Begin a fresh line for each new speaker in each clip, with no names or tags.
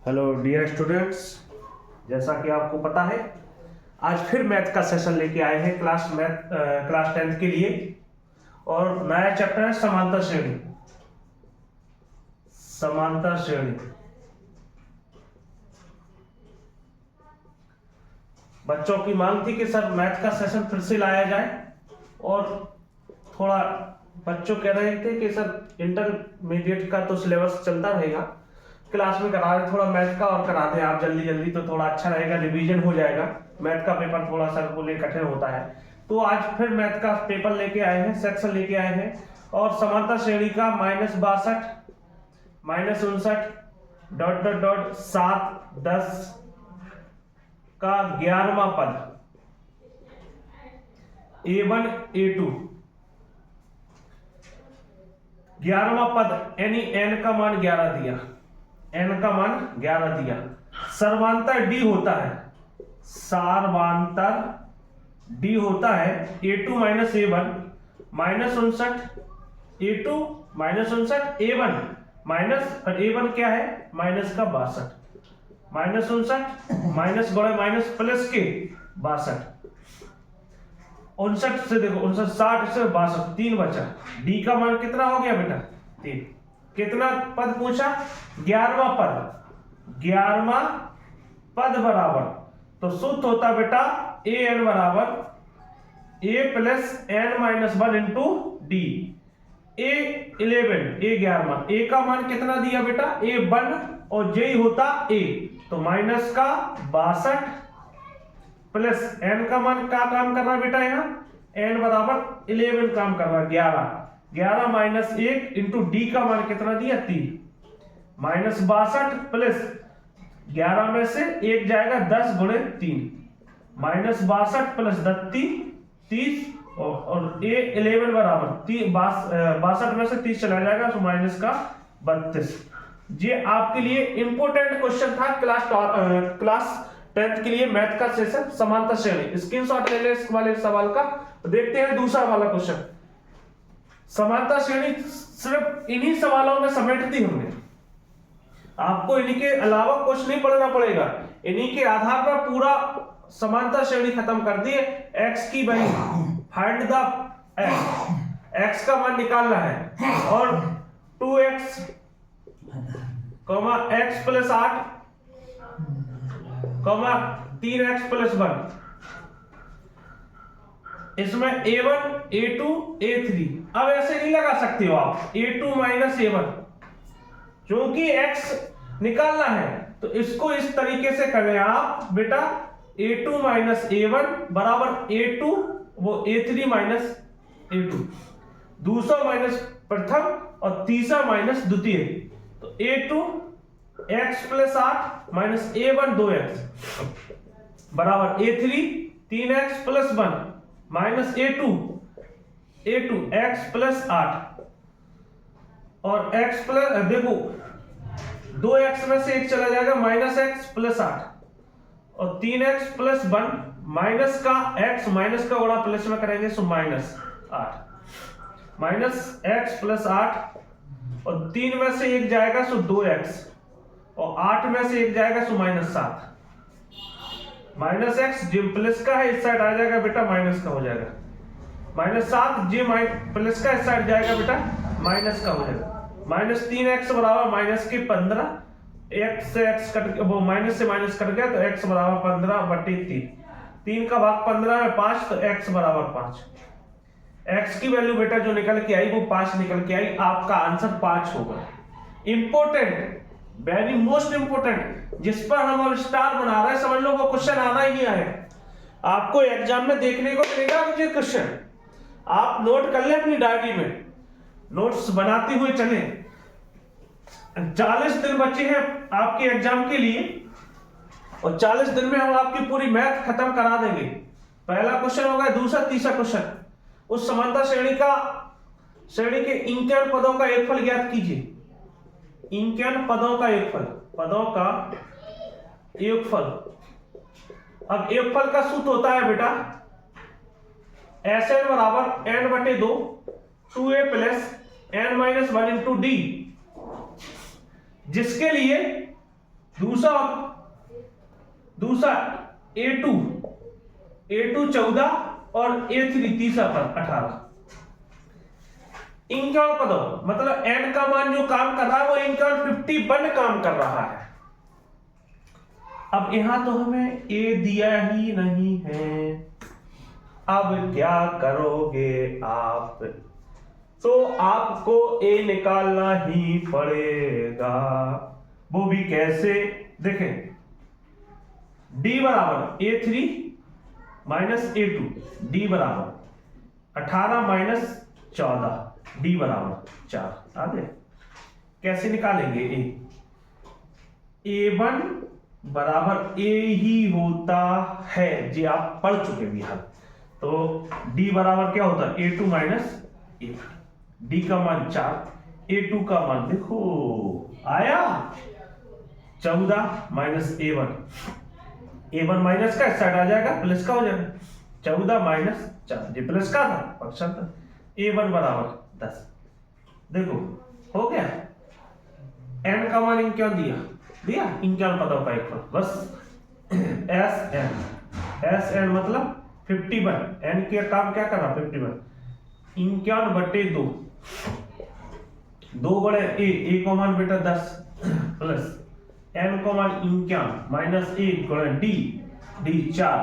Hello dear students, जैसा कि आपको पता है आज फिर मैथ का सेशन लेके आए हैं क्लास 10th के लिए। और नया चैप्टर है समांतर श्रेणी। समांतर श्रेणी बच्चों की मांग थी कि सर मैथ का सेशन फिर से लाया जाए, और थोड़ा बच्चों कह रहे थे कि सर इंटरमीडिएट का तो सिलेबस चलता रहेगा, क्लास में करा दे थोड़ा मैथ का और करा दें आप जल्दी जल्दी, तो थोड़ा अच्छा रहेगा, रिवीजन हो जाएगा। मैथ का पेपर थोड़ा सा को लिए कठिन होता है, तो आज फिर मैथ का पेपर लेके आए हैं, सेक्शन लेके आए हैं। और समांतर श्रेणी का -62 -59 डॉट डॉट डॉट 7 10 का 11वां पद A1 A2 11वां पद यानी n का मान 11 दिया, n का मान 11 दिया। सर्वांतर d होता है, सार्वांतर d होता है A2 minus A1 -59 A2 -59 A1 minus, और A1 क्या है माइनस का 62, -59 माइनस गुणे माइनस प्लस के 62, 59 से देखो 59 60 से 62 3 बचा। d का मान कितना हो गया बेटा 3। कितना पद पूछा 11वां पद, 11वां पद बराबर, तो सूत्र होता बेटा an बराबर a plus n minus 1 into D. a 11 a 11वां, a का मान कितना दिया बेटा a 1 और j होता a, तो माइनस का 62 प्लस n का मान क्या काम कर रहा है बेटा, यहाँ n बराबर 11 काम कर रहा है 11 माइनस 1 इंटू डी का मान कितना दिया 3, -62 प्लस 11 में से 1 जाएगा 10 गुणे 3, -62 प्लस 30 और a 11 बराबर 62 में से 30 चला जाएगा तो माइनस का 32। ये आपके लिए इंपोर्टेंट क्वेश्चन था क्लास 10th के लिए मैथ का सेशन समांतर श्रेणी। स्क्रीनशॉट ले ले इस वाले सवाल का। देखते हैं दूसरा वाला क्वेश्चन। समांतर श्रेणी सिर्फ इन्हीं सवालों में समेट दी हमने, आपको इन्हीं के अलावा कुछ नहीं पढ़ना पड़ेगा, इन्हीं के आधार पर पूरा समांतर श्रेणी खत्म कर दिए। x की वैल्यू फाइंड द x का मान निकालना है, और 2x x plus 8 3x plus 1, इसमें A1 A2 A3। अब ऐसे नहीं लगा सकते हो आप A2 माइनस A1, क्योंकि x निकालना है, तो इसको इस तरीके से करें आप बेटा A2 माइनस A1 बराबर A2 वो A3 माइनस A2, दूसरा माइनस प्रथम और तीसरा माइनस द्वितीय, तो A2 x plus 8 minus A1 2x बराबर A3 3x plus 1 minus A2 x plus 8, और x प्लस देखो 2x में से 1 चला जाएगा माइनस x प्लस 8, और 3x प्लस 1 माइनस का x माइनस का गुणा प्लस में करेंगे तो माइनस 8, माइनस x प्लस 8, और 3 में से 1 जाएगा तो 2x, और 8 में से 1 जाएगा तो माइनस 7, माइनस एक्स जो प्लस का है इस साइड आ जाएगा बेटा माइनस का हो जाएगा, -7 जे प्लस का इस साइड जाएगा बेटा माइनस का हो जाएगा, -3x बराबर माइनस के 15, x से x कट वो माइनस से माइनस कट गया तो x बराबर 15/3, 3 का भाग 15 में 5, तो x बराबर 5। x की वैल्यू बेटा जो निकल के आई वो 5 निकल के आई, आपका आंसर 5 होगा। इंपोर्टेंट, वेरी मोस्ट इंपोर्टेंट, जिस पर हम अब स्टार बना रहे हैं, समझ लो वो क्वेश्चन आना ही नहीं आएगा, आपको एग्जाम में देखने को मिलेगा मुझे क्वेश्चन। आप नोट कर ले अपनी डायरी में, नोट्स बनाते हुए चले। 40 दिन बचे हैं आपके एग्जाम के लिए, और 40 दिन में हम आपकी पूरी मैथ खत्म करा देंगे। पहला क्वेश्चन होगा, दूसरा तीसरा क्वेश्चन। उस समांतर श्रेणी के इंकन पदों का योगफल ज्ञात कीजिए। इंकन पदों का योगफल, पदों का योगफल। अब योगफल का सूत्र होता है बेटा Sn बराबर n/2 2a plus n-1 into D, जिसके लिए दूसरा A2 14 और A3 तीसरा पद 18। इनकॉन पदों मतलब n का मान जो काम कर रहा है वो इनकॉन 51 काम कर रहा है। अब यहां तो हमें A दिया ही नहीं है, अब क्या करोगे आप? तो आपको A निकालना ही पड़ेगा। वो भी कैसे देखें, D बराबर A3 माइनस A2, D बराबर 18 माइनस 14, D बराबर 4। आ गए? कैसे निकालेंगे A1 बराबर A ही होता है, जी आप पढ़ चुके भी हैं। तो D बराबर क्या होता है? A2 माइनस A, D का मान 4, A2 का मान देखो आया 14 माइनस A1 माइनस का साइड आ जाएगा, प्लस का हो जाएगा। 14 माइनस 4, ये प्लस का था पक्ष था। A1 बराबर 10। देखो हो गया। n का मान क्या दिया इनकॉन पदों का एक बस Sn मतलब 51। n के काम क्या करना 51 इनकॉन बटे 2 बड़े a को मान बेटा 10 प्लस n को मान इनकॉन माइनस 1 गुणे d 4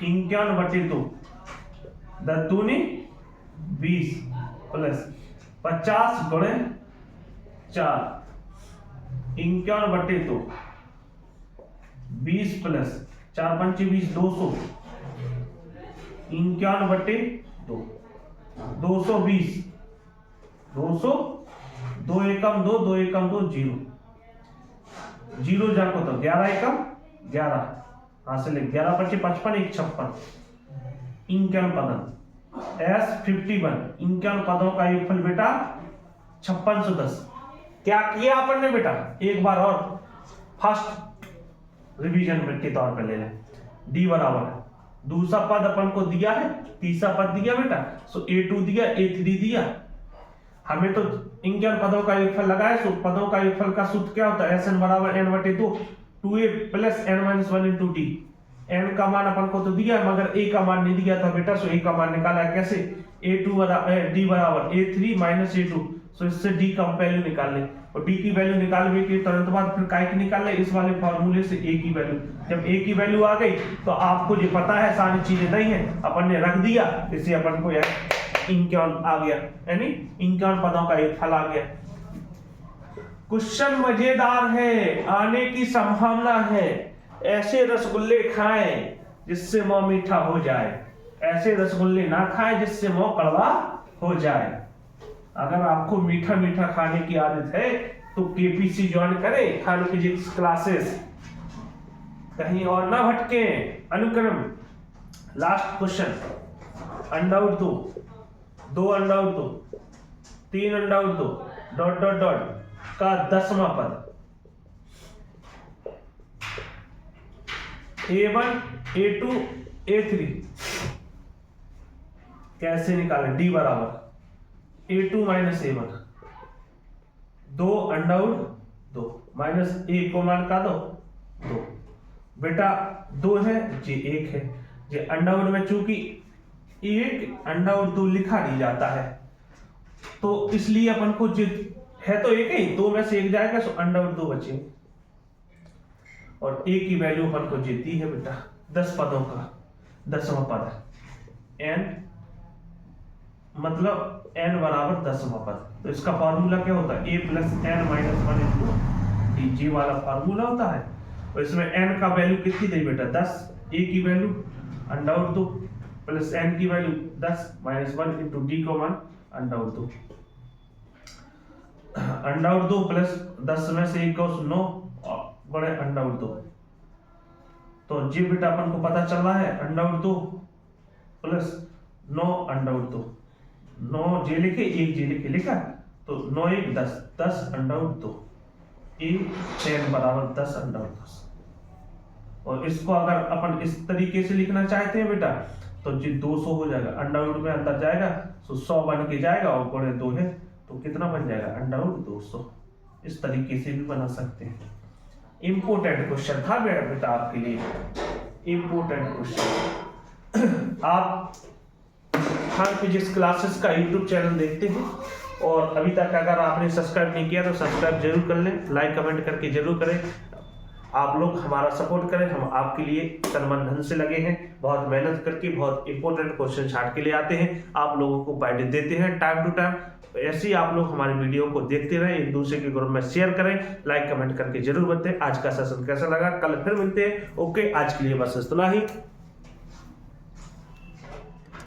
इनकॉन बटे 2 10 दूनी 20 प्लस 50 गुणे 4 इनकॉन बटे 2 20 प्लस 4 पंचे 20 200 इनकॉन बटे 2 220 200 2 एकम 2 2 एकम 2 0 0 जाको तो 11 एकम 11 हासिल 11 पंचे 55 1 56 इनकॉन पदन S51 इनकॉन पदों का योगफल बेटा 5610। क्या किया अपन ने बेटा? एक बार और फर्स्ट रिवीजन के तौर पे ले लें। D बराबर दूसरा पद अपन को दिया है, तीसरा पद दिया बेटा, सो A2 दिया A3 दिया। हमें तो इनकॉन पदों का योगफल लगाए, सो पदों का योगफल का सूत्र क्या होता है? Sn बराबर n बटे 2 2a plus n minus 1 into d। n का मान अपन को तो दिया मगर a का मान नहीं दिया था बेटा, सो a का मान निकाला है कैसे? A2 बराबर D बराबर A3 माइनस A2, सो इससे d का वैल्यू निकाल ले और d की वैल्यू निकालने के तुरंत बाद फिर काय की निकाल ले इस वाले फार्मूले से a की वैल्यू। जब a की वैल्यू आ गई तो आपको जो पता है सारी चीजें नहीं है, अपन ने रख दिया, इससे अपन को यार इनकॉन आ गया, यानी इनकॉन पदों का एक फल आ गया। क्वेश्चन मजेदार है, आने की संभावना है। ऐसे रसगुल्ले खाएं जिससे मुंह मीठा हो जाए, ऐसे रसगुल्ले ना खाएं जिससे मुंह कड़वा हो जाए। अगर आपको मीठा मीठा खाने की आदत है तो केपीसी ज्वाइन करें, खान फिजिक्स क्लासेस, कहीं और ना भटके। अनुक्रम लास्ट क्वेश्चन, अंडाउट 2 अंडाउट 2 3 अंडाउट 2 डॉट डॉट डॉट का 10वां पद A1 A2 A3 कैसे निकालें? D बराबर A2 माइनस A1 2 अंडाउट 2 माइनस A को मान का 2 बेटा 2 है जी 1 है जी अंडाउट में चूंकि 1 अंडाउट 2 लिखा नहीं जाता है तो इसलिए अपन को जो है तो 1 ही, 2 में से 1 जाएगा सो अंडाउट 2 बचे और a की वैल्यू अपन को जीती है बेटा 10 पदों का 10वां पद n मतलब n बराबर 10वां पद। तो इसका फार्मूला क्या होता है? a plus n minus 1 into D, जी वाला फार्मूला होता है। और इसमें n का वैल्यू कितनी दी बेटा 10, a की वैल्यू अंडाउट 2 प्लस n की वैल्यू 10 माइनस 1 इंटू डी को मान अंडाउट 2 अंडाउट 2 प्लस 10 में से 1 को 9 बड़े अंडाउट 2। तो जी बेटा अपन को पता चल रहा है अंडाउट 2 प्लस 9 अंडाउट 2, 9 जे लिखे 1 जे लिखे लिखा तो 9 1 10 10 अंडाउट 2 a 10 बराबर 10 अंडाउट 10। और इसको अगर अपन इस तरीके से लिखना चाहते हैं बेटा तो जी 200 हो जाएगा, अंडाउट में अंदर जाएगा तो 100 बन के जाएगा और गुणे 2 है तो कितना बन जाएगा अंडाउट 200। इस तरीके से भी बना सकते हैं। इम्पोर्टेंट क्वेश्चन था बेटा आपके लिए, इम्पोर्टेंट क्वेश्चन। आप खान फिजिक्स क्लासेस का यूट्यूब चैनल देखते हैं और अभी तक अगर आपने सब्सक्राइब नहीं किया तो सब्सक्राइब जरूर कर लें, लाइक कमेंट करके जरूर करें। आप लोग हमारा सपोर्ट करें, हम आपके लिए तन मन धन से लगे हैं, बहुत मेहनत करके बहुत इंपॉर्टेंट क्वेश्चन छाट के लिए आते हैं, आप लोगों को गाइडेंस देते हैं टाइम टू टाइम। ऐसे ही आप लोग हमारी वीडियो को देखते रहें, एक दूसरे के ग्रुप में शेयर करें, लाइक कमेंट करके जरूर बताएं आज का सेशन कैसा लगा। कल फिर मिलते हैं। ओके, आज के लिए बस इतना ही।